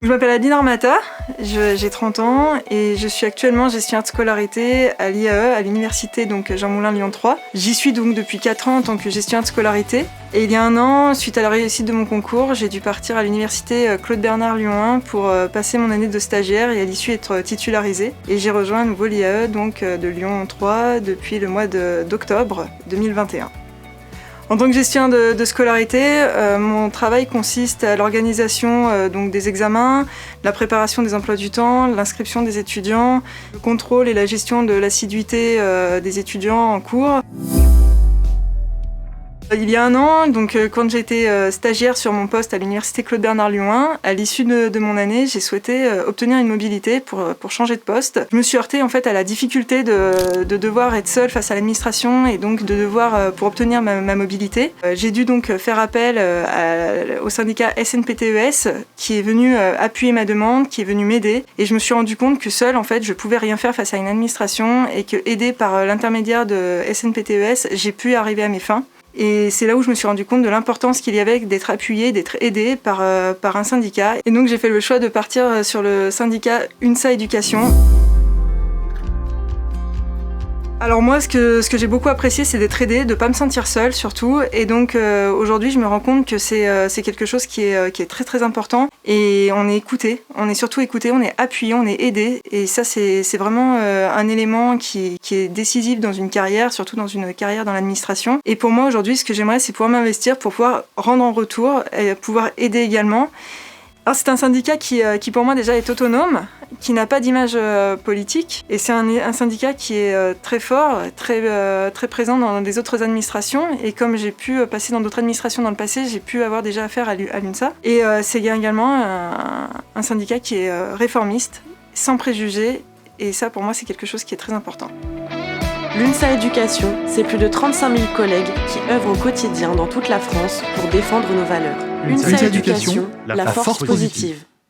Je m'appelle Adeline Armata, j'ai 30 ans et je suis actuellement gestionnaire de scolarité à l'IAE, à l'université Jean Moulin Lyon 3. J'y suis donc depuis 4 ans en tant que gestionnaire de scolarité. Et il y a un an, suite à la réussite de mon concours, j'ai dû partir à l'université Claude Bernard Lyon 1 pour passer mon année de stagiaire et à l'issue être titularisée. Et j'ai rejoint à nouveau l'IAE de Lyon 3 depuis le mois d'octobre 2021. En tant que gestionnaire de scolarité, mon travail consiste à l'organisation des examens, la préparation des emplois du temps, l'inscription des étudiants, le contrôle et la gestion de l'assiduité des étudiants en cours. Il y a un an, quand j'étais stagiaire sur mon poste à l'université Claude Bernard Lyon 1, à l'issue de mon année, j'ai souhaité obtenir une mobilité pour changer de poste. Je me suis heurtée à la difficulté de devoir être seule face à l'administration et donc de devoir pour obtenir ma mobilité. J'ai dû donc faire appel au syndicat SNPTES qui est venu appuyer ma demande, qui est venu m'aider et je me suis rendu compte que seule je pouvais rien faire face à une administration et que aidée par l'intermédiaire de SNPTES, j'ai pu arriver à mes fins. Et c'est là où je me suis rendu compte de l'importance qu'il y avait d'être appuyée, d'être aidée par un syndicat. Et donc j'ai fait le choix de partir sur le syndicat UNSA Éducation. Alors moi, ce que j'ai beaucoup apprécié, c'est d'être aidée, de ne pas me sentir seule surtout. Et donc aujourd'hui, je me rends compte que c'est quelque chose qui est très très important. Et on est écouté, on est surtout écouté, on est appuyé, on est aidé. Et ça, c'est vraiment un élément qui est décisif dans une carrière, surtout dans une carrière dans l'administration. Et pour moi aujourd'hui, ce que j'aimerais, c'est pouvoir m'investir pour pouvoir rendre en retour et pouvoir aider également. Alors c'est un syndicat qui pour moi déjà est autonome, qui n'a pas d'image politique et c'est un syndicat qui est très fort, très présent dans des autres administrations et comme j'ai pu passer dans d'autres administrations dans le passé, j'ai pu avoir déjà affaire à l'UNSA et c'est également un syndicat qui est réformiste, sans préjugés et ça pour moi c'est quelque chose qui est très important. L'UNSA Éducation, c'est plus de 35 000 collègues qui œuvrent au quotidien dans toute la France pour défendre nos valeurs. UNSA Éducation, la force positive.